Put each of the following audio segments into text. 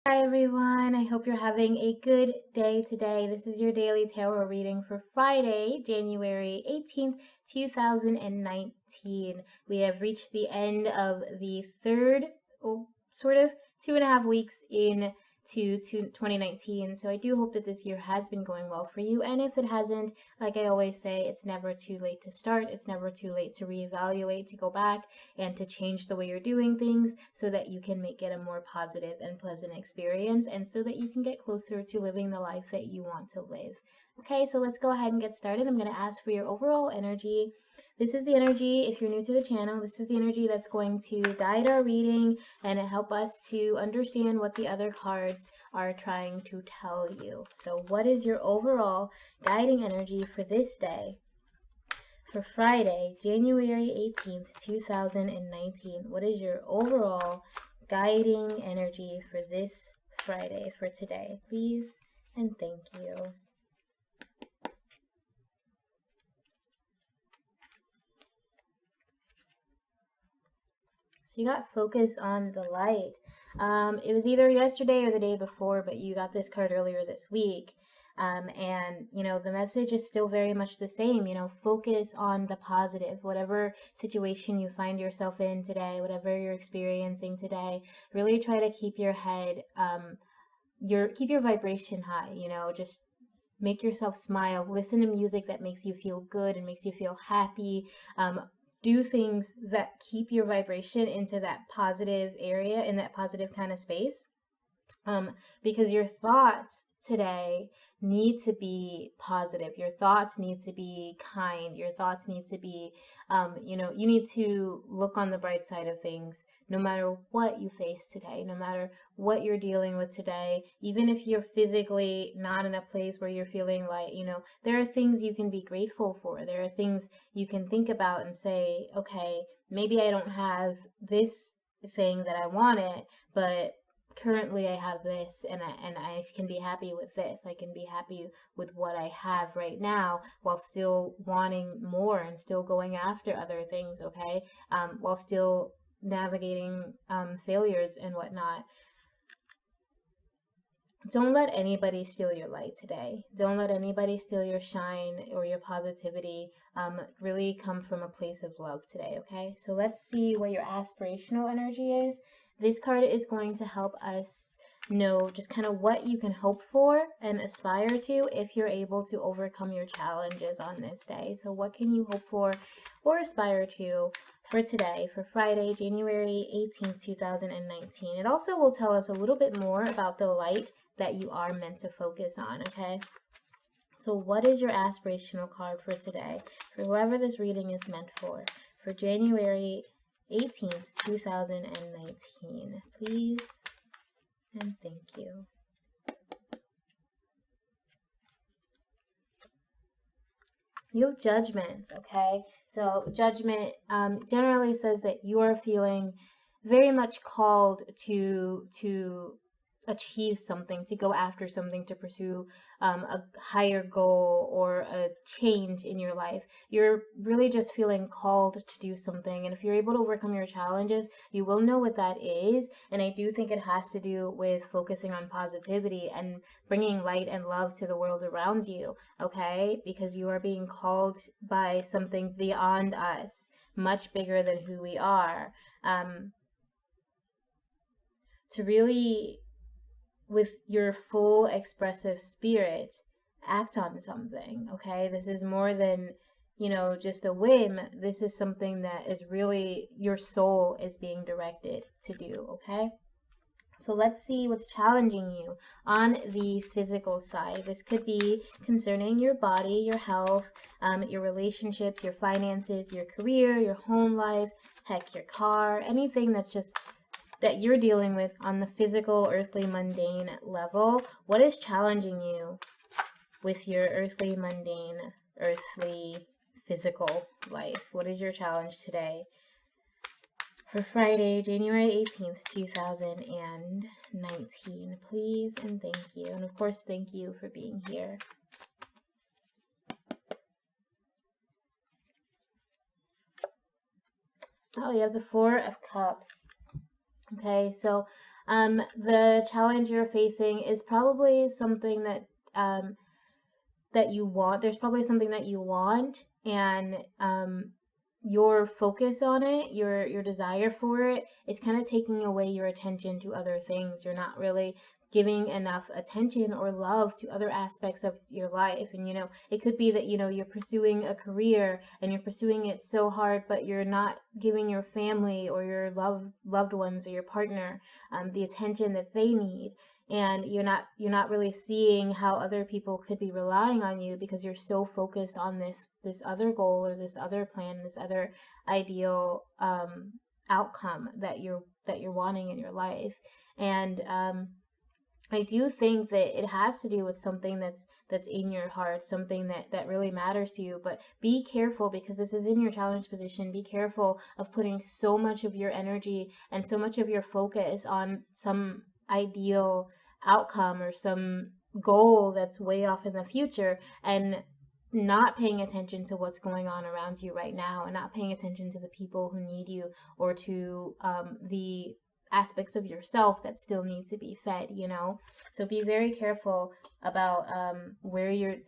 Hi everyone, I hope you're having a good day today. This is your daily tarot reading for Friday, January 18th, 2019. We have reached the end of the third, sort of 2.5 weeks into 2019. So I do hope that this year has been going well for you. And if it hasn't, like I always say, it's never too late to start. It's never too late to reevaluate, to go back and to change the way you're doing things so that you can make it a more positive and pleasant experience and so that you can get closer to living the life that you want to live. Okay, so let's go ahead and get started. I'm going to ask for your overall energy. This is the energy, if you're new to the channel, this is the energy that's going to guide our reading and help us to understand what the other cards are trying to tell you. So what is your overall guiding energy for this day? For Friday, January 18th, 2019, what is your overall guiding energy for this Friday, for today? Please and thank you. So you got focus on the light. It was either yesterday or the day before, but you got this card earlier this week. And the message is still very much the same. Focus on the positive. Whatever situation you find yourself in today, whatever you're experiencing today, really try to keep your head, keep your vibration high. Just make yourself smile. Listen to music that makes you feel good and makes you feel happy. Do things that keep your vibration into that positive area, in that positive kind of space. Because your thoughts today need to be positive. Your thoughts need to be kind. Your thoughts need to be, you need to look on the bright side of things no matter what you face today, no matter what you're dealing with today, even if you're physically not in a place where you're feeling like, there are things you can be grateful for. There are things you can think about and say, okay, maybe I don't have this thing that I wanted, but currently I have this and I can be happy with this. I can be happy with what I have right now while still wanting more and still going after other things, okay? While still navigating failures and whatnot. Don't let anybody steal your light today. Don't let anybody steal your shine or your positivity. Really come from a place of love today, okay? So let's see what your aspirational energy is. This card is going to help us know just kind of what you can hope for and aspire to if you're able to overcome your challenges on this day. So what can you hope for or aspire to for today, for Friday, January 18th, 2019. It also will tell us a little bit more about the light that you are meant to focus on, okay? So what is your aspirational card for today, for whoever this reading is meant for January 18th, 2019? Please and thank you. You have judgment, okay? So judgment generally says that you are feeling very much called to achieve something, to go after something, to pursue a higher goal or a change in your life. You're really just feeling called to do something, and if you're able to overcome your challenges, you will know what that is. And I do think it has to do with focusing on positivity and bringing light and love to the world around you, okay? Because you are being called by something beyond us, much bigger than who we are, to really, with your full expressive spirit, act on something, okay? This is more than, just a whim. This is something that is really your soul is being directed to do, okay? So let's see what's challenging you on the physical side. This could be concerning your body, your health, your relationships, your finances, your career, your home life, heck, your car, anything that's just that you're dealing with on the physical, earthly, mundane level. What is challenging you with your earthly, mundane, earthly, physical life? What is your challenge today? For Friday, January 18th, 2019. Please and thank you. And of course, thank you for being here. Oh, you have the Four of Cups. Okay, so The challenge you're facing is probably something that you want. There's probably something that you want, and your focus on it, your desire for it is kind of taking away your attention to other things. You're not really giving enough attention or love to other aspects of your life. And it could be that you're pursuing a career and you're pursuing it so hard, but you're not giving your family or your loved ones or your partner the attention that they need. And you're not really seeing how other people could be relying on you because you're so focused on this other goal or this other plan, this other ideal outcome that you're wanting in your life. And I do think that it has to do with something that's in your heart, something that really matters to you. But be careful, because this is in your challenge position. Be careful of putting so much of your energy and so much of your focus on some ideal outcome or some goal that's way off in the future, and not paying attention to what's going on around you right now, and not paying attention to the people who need you, or to the aspects of yourself that still need to be fed. So be very careful about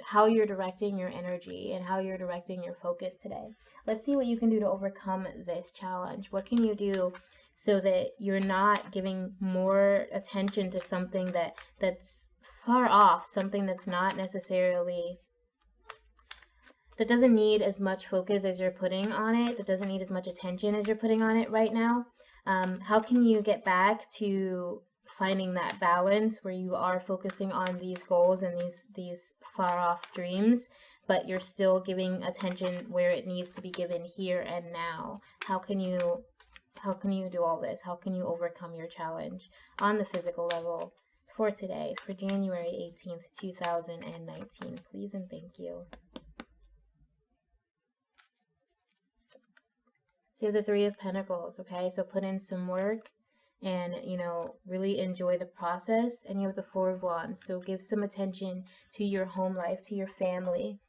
how you're directing your energy and how you're directing your focus today. Let's see what you can do to overcome this challenge. What can you do so that you're not giving more attention to something that's far off, something that's not necessarily, that doesn't need as much focus as you're putting on it, that doesn't need as much attention as you're putting on it right now? How can you get back to finding that balance where you are focusing on these goals and these far off dreams, but you're still giving attention where it needs to be given here and now? How can you do all this? How can you overcome your challenge on the physical level for today, for January 18th, 2019? Please and thank you. So you have the Three of Pentacles, okay? So put in some work and, really enjoy the process. And you have the Four of Wands. So give some attention to your home life, to your family.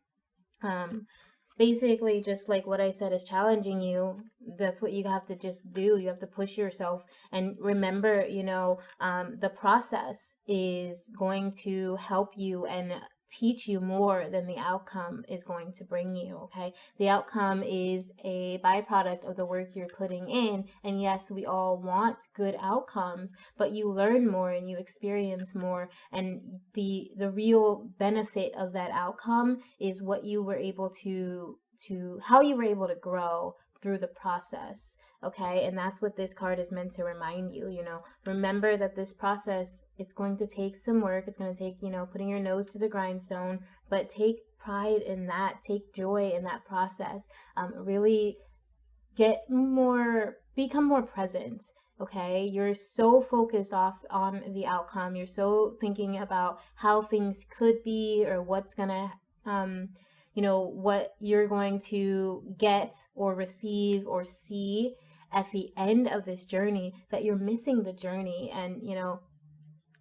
Basically, just like what I said is challenging you, that's what you have to just do. You have to push yourself. And remember, the process is going to help you and teach you more than the outcome is going to bring you, okay? The outcome is a byproduct of the work you're putting in. And yes, we all want good outcomes, but you learn more and you experience more. And the real benefit of that outcome is what you were able to how you were able to grow through the process, okay? And that's what this card is meant to remind you. Remember that this process, it's going to take some work. It's going to take, putting your nose to the grindstone, but take pride in that. Take joy in that process. Really become more present. Okay, you're so focused on the outcome. You're so thinking about how things could be, or what's gonna what you're going to get or receive or see at the end of this journey, that you're missing the journey. And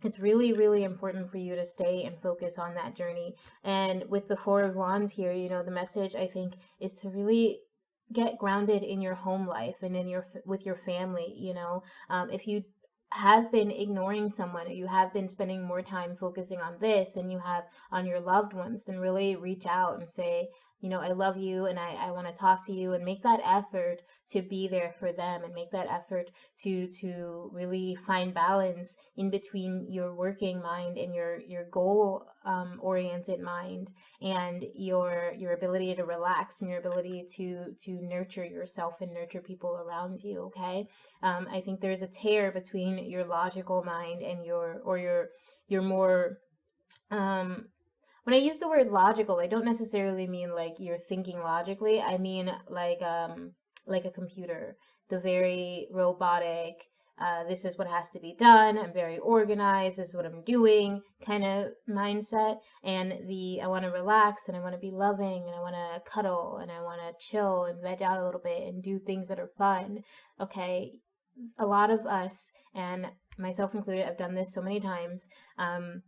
it's really, really important for you to stay and focus on that journey. And with the Four of Wands here, the message, I think, is to really get grounded in your home life and with your family. If you have been ignoring someone, or you have been spending more time focusing on this than you have on your loved ones, then really reach out and say, I love you, and I want to talk to you, and make that effort to be there for them, and make that effort to really find balance in between your working mind and your goal oriented mind, and your ability to relax, and your ability to nurture yourself and nurture people around you, okay? I think there's a tear between your logical mind and your more when I use the word logical, I don't necessarily mean like you're thinking logically. I mean like a computer, the very robotic, this is what has to be done, I'm very organized, this is what I'm doing kind of mindset. And I want to relax, and I want to be loving, and I want to cuddle, and I want to chill and veg out a little bit and do things that are fun. Okay, a lot of us, and myself included, I've done this so many times, and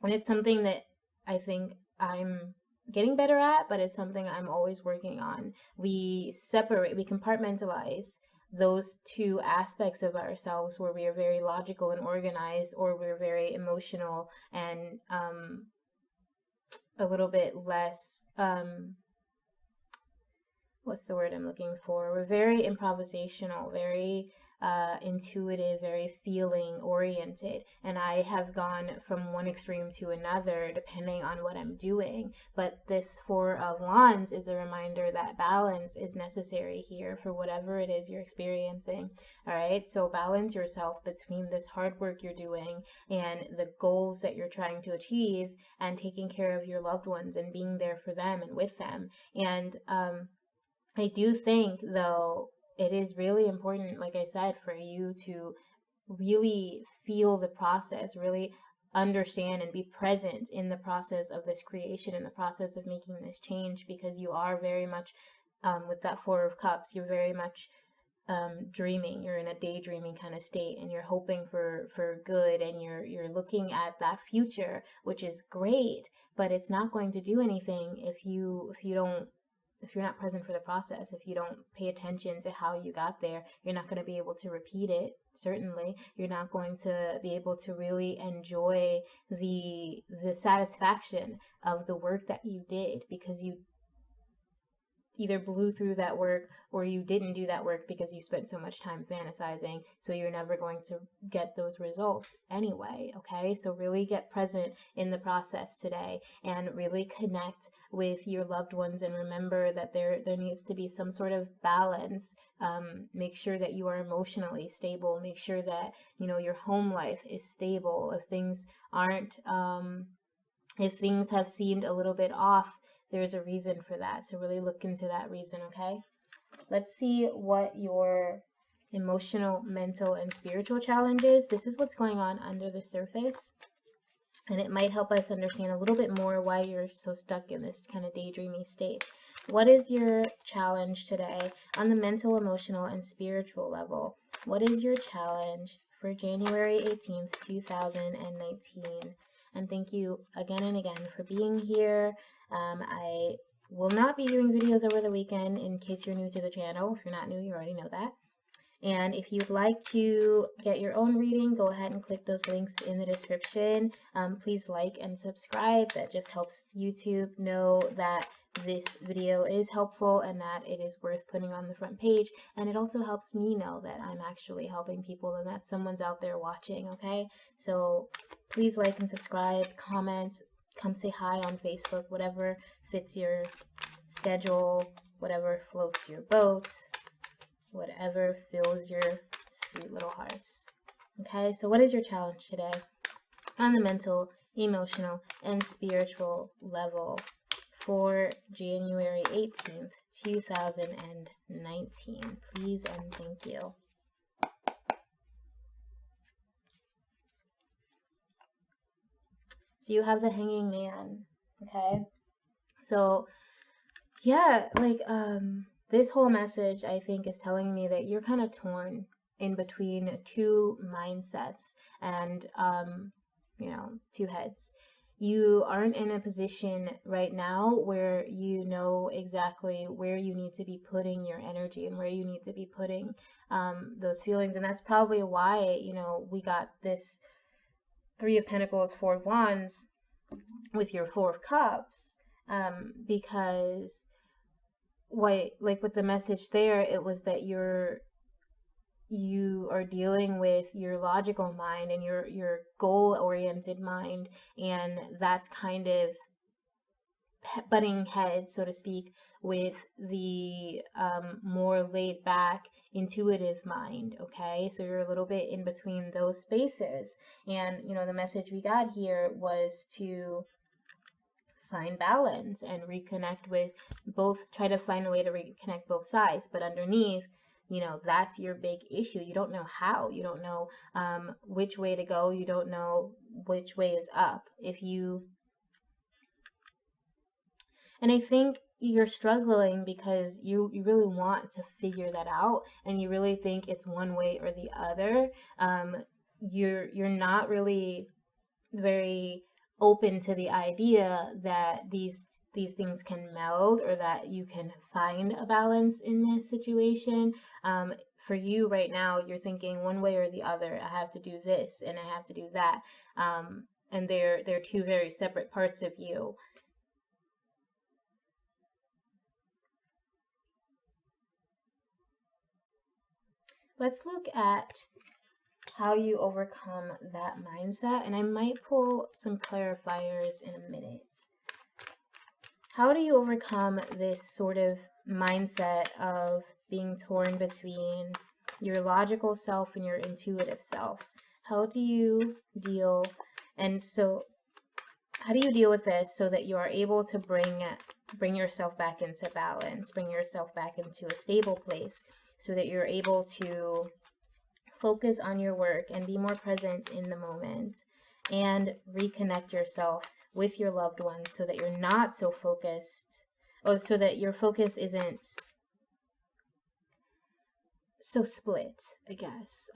it's something that I think I'm getting better at, but it's something I'm always working on. We compartmentalize those two aspects of ourselves where we are very logical and organized, or we're very emotional and a little bit less what's the word I'm looking for? We're very improvisational, very intuitive, very feeling oriented. And I have gone from one extreme to another depending on what I'm doing. But this Four of Wands is a reminder that balance is necessary here for whatever it is you're experiencing. All right. So balance yourself between this hard work you're doing and the goals that you're trying to achieve, and taking care of your loved ones and being there for them and with them. And, I do think, though, it is really important, like I said, for you to really feel the process, really understand and be present in the process of this creation, in the process of making this change, because you are very much, with that Four of Cups, you're very much dreaming. You're in a daydreaming kind of state, and you're hoping for good, and you're looking at that future, which is great, but it's not going to do anything if you're not present for the process. If you don't pay attention to how you got there, you're not going to be able to repeat it. Certainly, you're not going to be able to really enjoy the satisfaction of the work that you did, because you either blew through that work, or you didn't do that work because you spent so much time fantasizing. So you're never going to get those results anyway. Okay, so really get present in the process today, and really connect with your loved ones, and remember that there needs to be some sort of balance. Make sure that you are emotionally stable. Make sure that your home life is stable. If things aren't if things have seemed a little bit off, there's a reason for that. So really look into that reason, okay? Let's see what your emotional, mental, and spiritual challenge is. This is what's going on under the surface. And it might help us understand a little bit more why you're so stuck in this kind of daydreamy state. What is your challenge today on the mental, emotional, and spiritual level? What is your challenge for January 18th, 2019? And thank you again and again for being here. I will not be doing videos over the weekend, in case you're new to the channel. If you're not new, you already know that. And if you'd like to get your own reading, go ahead and click those links in the description. Please like and subscribe. That just helps YouTube know that this video is helpful and that it is worth putting on the front page. And it also helps me know that I'm actually helping people and that someone's out there watching, okay? So please like and subscribe, comment, come say hi on Facebook, whatever fits your schedule, whatever floats your boat, whatever fills your sweet little hearts. Okay, so what is your challenge today on the mental, emotional, and spiritual level for January 18th, 2019? Please and thank you. So you have the Hanging Man, okay? So yeah, like this whole message, I think, is telling me that you're kind of torn in between two mindsets and two heads. You aren't in a position right now where you know exactly where you need to be putting your energy and where you need to be putting those feelings, and that's probably why we got this Three of Pentacles, Four of Wands with your Four of Cups, because with the message there, it was that you are dealing with your logical mind and your goal-oriented mind, and that's kind of butting heads, so to speak, with the more laid back, intuitive mind. Okay, so you're a little bit in between those spaces, and the message we got here was to find balance and reconnect with both, try to find a way to reconnect both sides, but underneath, that's your big issue. You don't know how, you don't know which way to go, you don't know which way is up. And I think you're struggling because you really want to figure that out, and you really think it's one way or the other. You're not really very open to the idea that these things can meld, or that you can find a balance in this situation. for you right now, you're thinking one way or the other. I have to do this and I have to do that. And they're two very separate parts of you. Let's look at how you overcome that mindset, and I might pull some clarifiers in a minute. How do you overcome this sort of mindset of being torn between your logical self and your intuitive self? How do you deal, and so how do you deal with this so that you are able to bring yourself back into balance, bring yourself back into a stable place, so that you're able to focus on your work and be more present in the moment and reconnect yourself with your loved ones so that you're not so focused, or so that your focus isn't so split, I guess.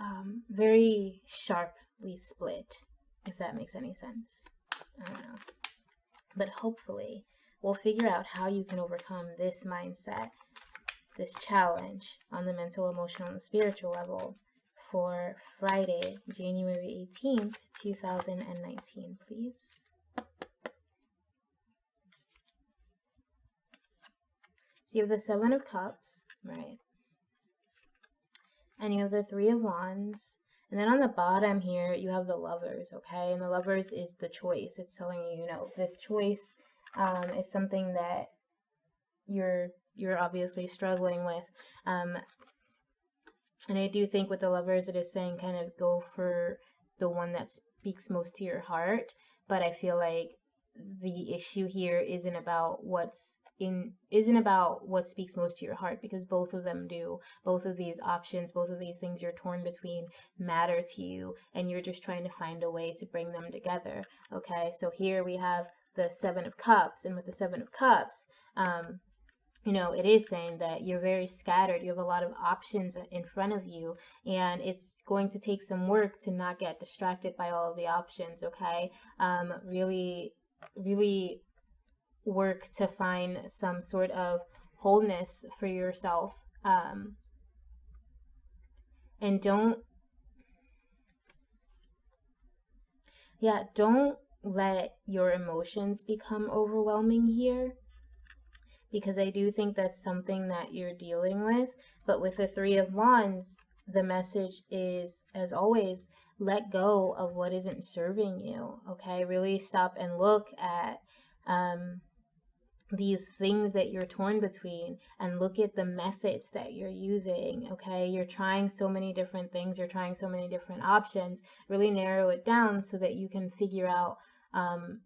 Very sharply split, if that makes any sense. I don't know. But hopefully we'll figure out how you can overcome this mindset, this challenge on the mental, emotional, and spiritual level for Friday, January 18th, 2019, please. So you have the Seven of Cups, right? And you have the Three of Wands. And then on the bottom here, you have the Lovers, okay? And the Lovers is the choice. It's telling you, you know, this choice is something that you're obviously struggling with. And I do think with the Lovers, it is saying kind of go for the one that speaks most to your heart. But I feel like the issue here isn't about what speaks most to your heart, because both of them do. Both of these options, both of these things you're torn between matter to you, and you're just trying to find a way to bring them together. Okay, so here we have the Seven of Cups, and with the Seven of Cups, you know, it is saying that you're very scattered. You have a lot of options in front of you, and it's going to take some work to not get distracted by all of the options, okay? Really, really work to find some sort of wholeness for yourself. And don't let your emotions become overwhelming here, because I do think that's something that you're dealing with. But with the Three of Wands, the message is, as always, let go of what isn't serving you, okay? Really stop and look at these things that you're torn between, and look at the methods that you're using, okay? You're trying so many different things, you're trying so many different options. Really narrow it down so that you can figure out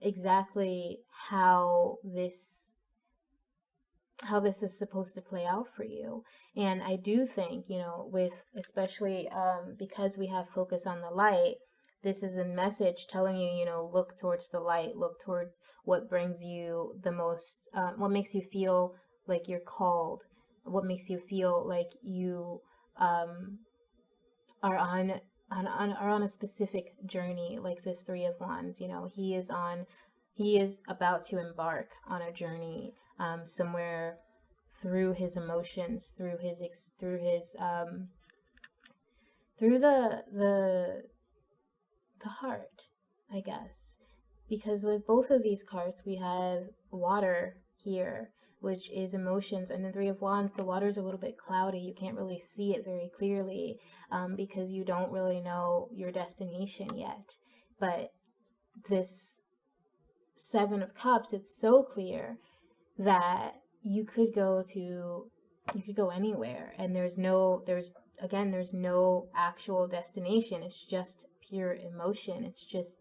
exactly how this is supposed to play out for you. And I do think, you know, with especially because we have focus on the light, this is a message telling you, you know, look towards the light, look towards what brings you the most, what makes you feel like you're called, what makes you feel like you are on a specific journey, like this Three of Wands. You know, he is about to embark on a journey somewhere through his emotions, through the heart, I guess. Because with both of these cards, we have water here, which is emotions, and the Three of Wands, the water's a little bit cloudy. You can't really see it very clearly because you don't really know your destination yet. But this Seven of Cups, it's so clear that you could go anywhere, and there's no actual destination. It's just pure emotion. It's just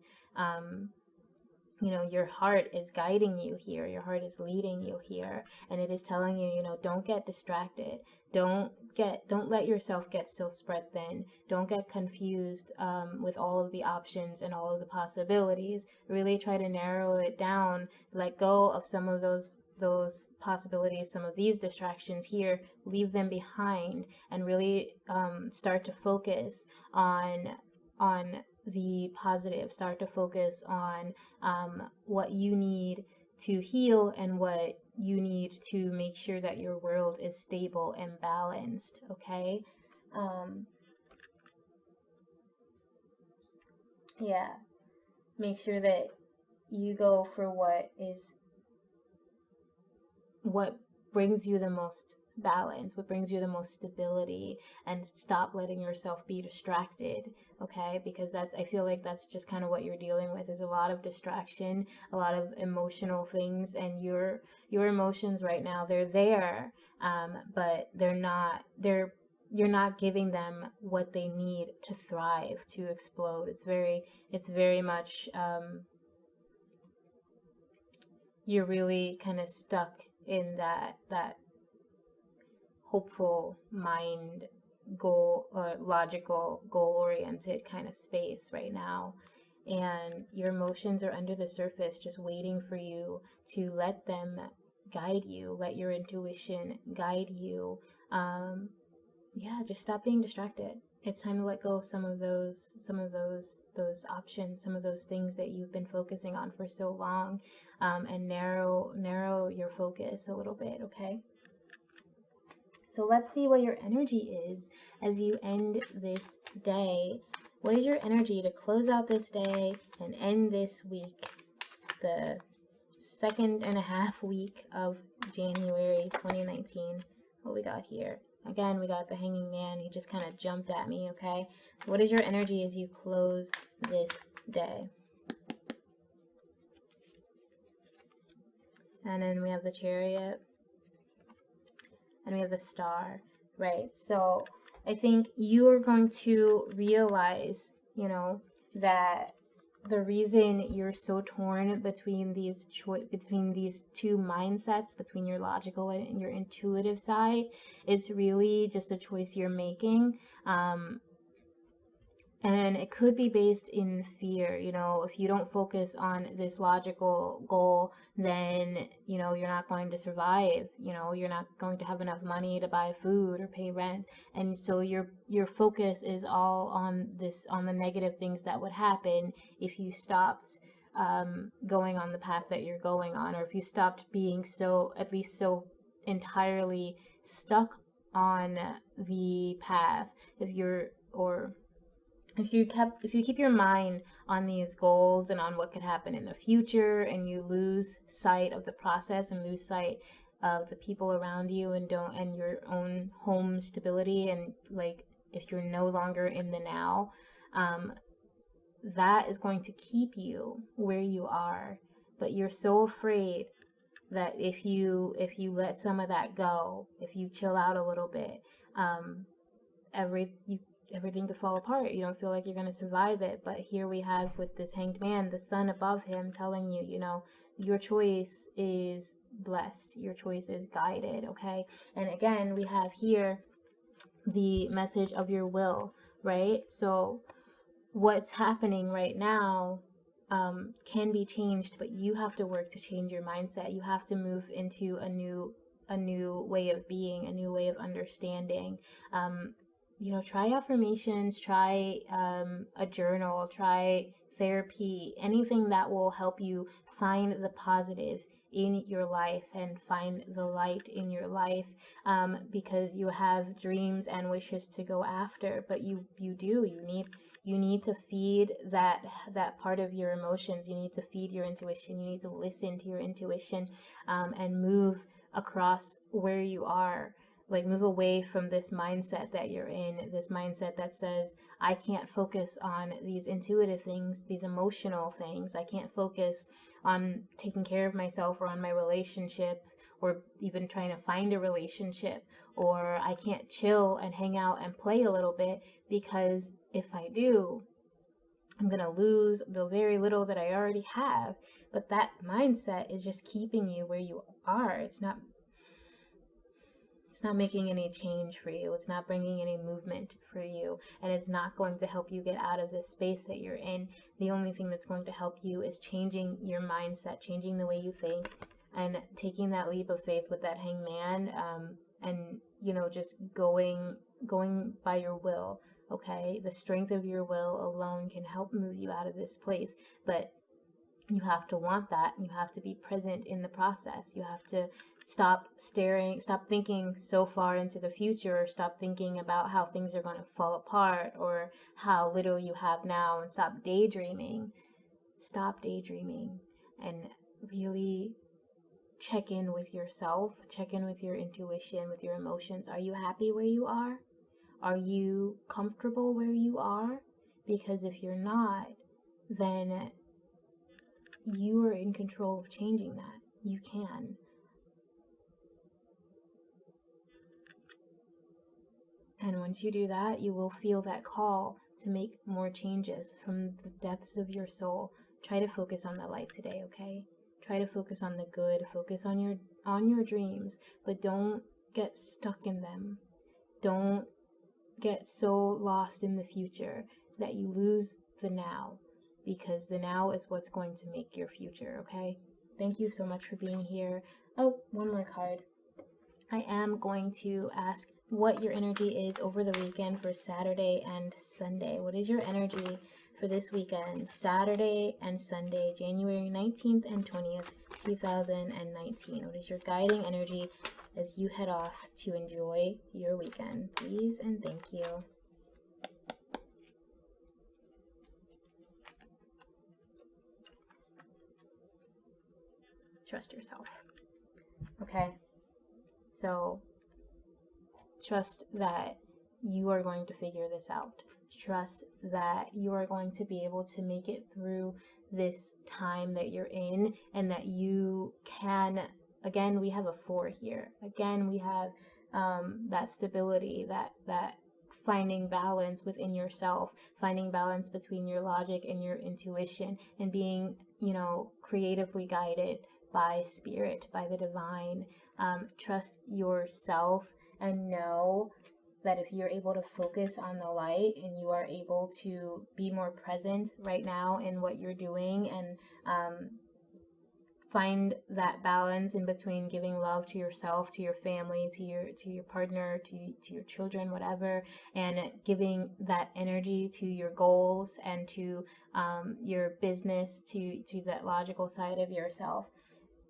you know, your heart is guiding you here, your heart is leading you here, and it is telling you, you know, don't get distracted, don't let yourself get so spread thin, don't get confused with all of the options and all of the possibilities. Really try to narrow it down, let go of some of those possibilities, some of these distractions here, leave them behind, and really start to focus on the positive. Start to focus on what you need to heal and what you need to make sure that your world is stable and balanced, okay? Um, yeah, make sure that you go for what brings you the most balance, what brings you the most stability, and stop letting yourself be distracted, okay? Because I feel like that's just kind of what you're dealing with, is a lot of distraction, a lot of emotional things, and your emotions right now, they're there, but you're not giving them what they need to thrive, to explode. It's very much, you're really kind of stuck in that hopeful mind, goal or logical goal oriented kind of space right now, and your emotions are under the surface just waiting for you to let them guide you, let your intuition guide you. Yeah, just stop being distracted. It's time to let go of some of those options, some of those things that you've been focusing on for so long, and narrow your focus a little bit, okay? So let's see what your energy is as you end this day. What is your energy to close out this day and end this week, the second and a half week of January 2019? What we got here? Again, we got the Hanging Man. He just kind of jumped at me, okay? What is your energy as you close this day? And then we have the Chariot, and we have the Star, right? So I think you are going to realize, that the reason you're so torn between between these two mindsets, between your logical and your intuitive side, it's really just a choice you're making. And it could be based in fear. If you don't focus on this logical goal, then, you're not going to survive. You're not going to have enough money to buy food or pay rent. And so your focus is all on the negative things that would happen if you stopped going on the path that you're going on, or if you stopped being at least so entirely stuck on the path. If you keep your mind on these goals and on what could happen in the future, and you lose sight of the process and lose sight of the people around you, and your own home stability, and like if you're no longer in the now, that is going to keep you where you are. But you're so afraid that if you let some of that go, if you chill out a little bit, everything could fall apart. You don't feel like you're going to survive it. But here we have, with this Hanged Man, the sun above him telling you, your choice is blessed. Your choice is guided, okay? And again, we have here the message of your will, right? So what's happening right now can be changed, but you have to work to change your mindset. You have to move into a new way of being, a new way of understanding. Try affirmations, try a journal, try therapy, anything that will help you find the positive in your life and find the light in your life, because you have dreams and wishes to go after, but you need to feed that part of your emotions. You need to feed your intuition. You need to listen to your intuition, and move across where you are. Like, move away from this mindset that you're in, this mindset that says, I can't focus on these intuitive things, these emotional things. I can't focus on taking care of myself, or on my relationships, or even trying to find a relationship, or I can't chill and hang out and play a little bit, because if I do, I'm going to lose the very little that I already have. But that mindset is just keeping you where you are. It's not making any change for you. It's not bringing any movement for you. And it's not going to help you get out of this space that you're in. The only thing that's going to help you is changing your mindset, changing the way you think, and taking that leap of faith with that hangman, and, just going by your will, okay? The strength of your will alone can help move you out of this place. But You have to want that. You have to be present in the process. You have to stop staring, stop thinking so far into the future, stop thinking about how things are going to fall apart or how little you have now, and stop daydreaming. Stop daydreaming and really check in with yourself, check in with your intuition, with your emotions. Are you happy where you are? Are you comfortable where you are? Because if you're not, then you are in control of changing that. You can. And once you do that, you will feel that call to make more changes from the depths of your soul. Try to focus on the light today, okay? Try to focus on the good, focus on your dreams, but don't get stuck in them. Don't get so lost in the future that you lose the now, because the now is what's going to make your future, okay? Thank you so much for being here. Oh, one more card. I am going to ask what your energy is over the weekend for Saturday and Sunday. What is your energy for this weekend, Saturday and Sunday, January 19th and 20th, 2019? What is your guiding energy as you head off to enjoy your weekend? Please and thank you. Trust yourself. Okay? So trust that you are going to figure this out. Trust that you are going to be able to make it through this time that you're in, and that you can. Again, we have a 4 here. Again, we have that stability, that finding balance within yourself, finding balance between your logic and your intuition, and being, creatively guided by spirit, by the divine. Trust yourself and know that if you're able to focus on the light and you are able to be more present right now in what you're doing, and find that balance in between giving love to yourself, to your family, to your partner, to your children, whatever, and giving that energy to your goals and to your business, to that logical side of yourself.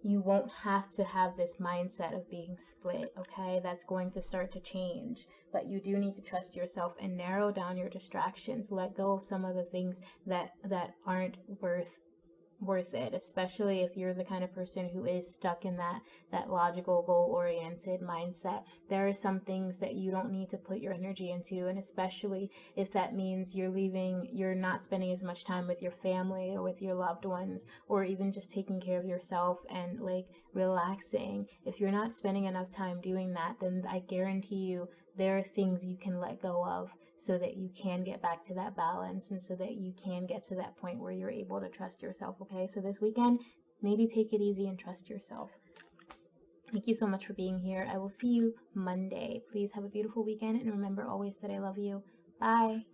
You won't have to have this mindset of being split, okay? That's going to start to change. But you do need to trust yourself and narrow down your distractions. Let go of some of the things that aren't worth it, especially if you're the kind of person who is stuck in that logical, goal-oriented mindset. There are some things that you don't need to put your energy into, and especially if that means you're not spending as much time with your family or with your loved ones, or even just taking care of yourself and like relaxing. If you're not spending enough time doing that, then I guarantee you there are things you can let go of so that you can get back to that balance, and so that you can get to that point where you're able to trust yourself, okay? So this weekend, maybe take it easy and trust yourself. Thank you so much for being here. I will see you Monday. Please have a beautiful weekend, and remember always that I love you. Bye.